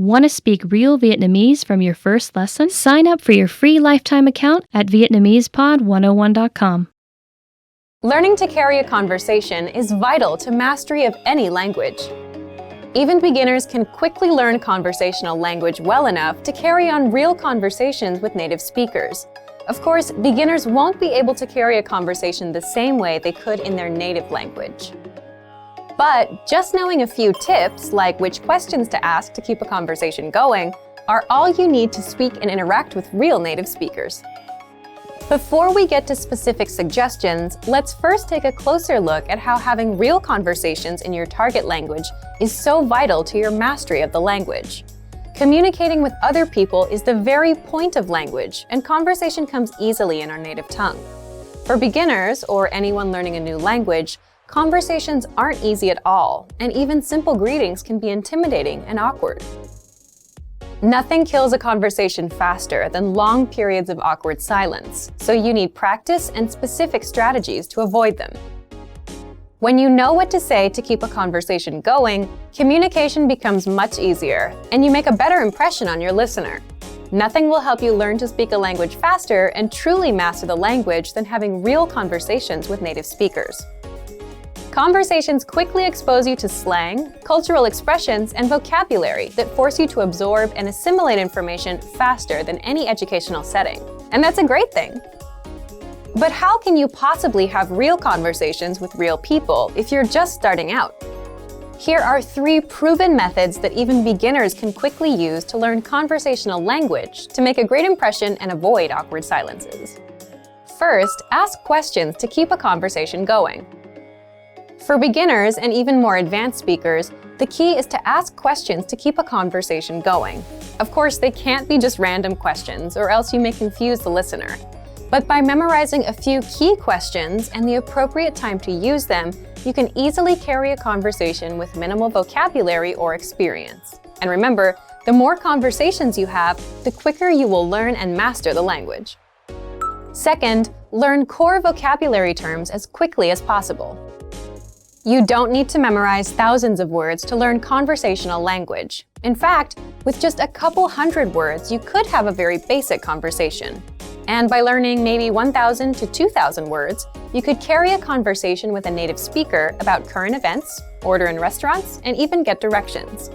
Want to speak real Vietnamese from your first lesson? Sign up for your free lifetime account at VietnamesePod101.com. Learning to carry a conversation is vital to mastery of any language. Even beginners can quickly learn conversational language well enough to carry on real conversations with native speakers. Of course, beginners won't be able to carry a conversation the same way they could in their native language. But just knowing a few tips, like which questions to ask to keep a conversation going, are all you need to speak and interact with real native speakers. Before we get to specific suggestions, let's first take a closer look at how having real conversations in your target language is so vital to your mastery of the language. Communicating with other people is the very point of language, and conversation comes easily in our native tongue. For beginners, or anyone learning a new language, conversations aren't easy at all, and even simple greetings can be intimidating and awkward. Nothing kills a conversation faster than long periods of awkward silence, so you need practice and specific strategies to avoid them. When you know what to say to keep a conversation going, communication becomes much easier, and you make a better impression on your listener. Nothing will help you learn to speak a language faster and truly master the language than having real conversations with native speakers. Conversations quickly expose you to slang, cultural expressions, and vocabulary that force you to absorb and assimilate information faster than any educational setting. And that's a great thing. But how can you possibly have real conversations with real people if you're just starting out? Here are 3 proven methods that even beginners can quickly use to learn conversational language to make a great impression and avoid awkward silences. First, ask questions to keep a conversation going. For beginners and even more advanced speakers, the key is to ask questions to keep a conversation going. Of course, they can't be just random questions, or else you may confuse the listener. But by memorizing a few key questions and the appropriate time to use them, you can easily carry a conversation with minimal vocabulary or experience. And remember, the more conversations you have, the quicker you will learn and master the language. Second, learn core vocabulary terms as quickly as possible. You don't need to memorize thousands of words to learn conversational language. In fact, with just a couple hundred words, you could have a very basic conversation. And by learning maybe 1,000 to 2,000 words, you could carry a conversation with a native speaker about current events, order in restaurants, and even get directions.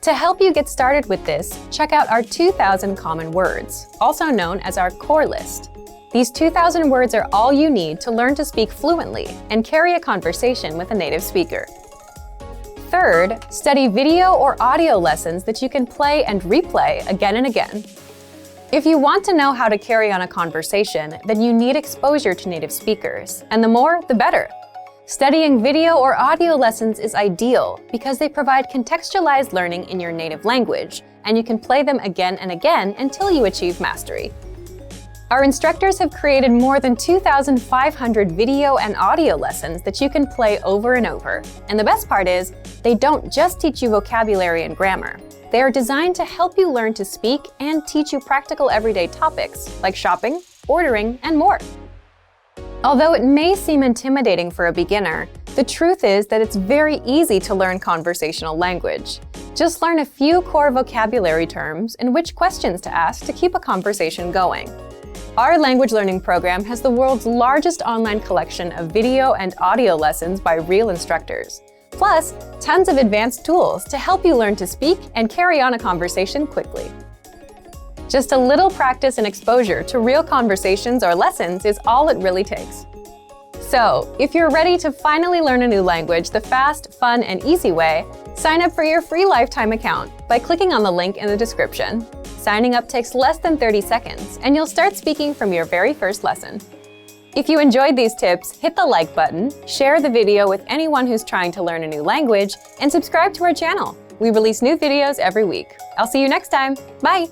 To help you get started with this, check out our 2,000 common words, also known as our core list. These 2,000 words are all you need to learn to speak fluently and carry a conversation with a native speaker. Third, study video or audio lessons that you can play and replay again and again. If you want to know how to carry on a conversation, then you need exposure to native speakers, and the more, the better. Studying video or audio lessons is ideal because they provide contextualized learning in your native language, and you can play them again and again until you achieve mastery. Our instructors have created more than 2,500 video and audio lessons that you can play over and over. And the best part is, they don't just teach you vocabulary and grammar. They are designed to help you learn to speak and teach you practical everyday topics like shopping, ordering, and more. Although it may seem intimidating for a beginner, the truth is that it's very easy to learn conversational language. Just learn a few core vocabulary terms and which questions to ask to keep a conversation going. Our language learning program has the world's largest online collection of video and audio lessons by real instructors, plus tons of advanced tools to help you learn to speak and carry on a conversation quickly. Just a little practice and exposure to real conversations or lessons is all it really takes. So, if you're ready to finally learn a new language the fast, fun, and easy way, sign up for your free lifetime account by clicking on the link in the description. Signing up takes less than 30 seconds, and you'll start speaking from your very first lesson. If you enjoyed these tips, hit the like button, share the video with anyone who's trying to learn a new language, and subscribe to our channel. We release new videos every week. I'll see you next time. Bye!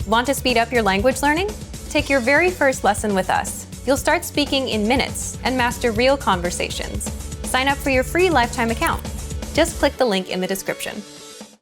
Want to speed up your language learning? Take your very first lesson with us. You'll start speaking in minutes and master real conversations. Sign up for your free lifetime account. Just click the link in the description.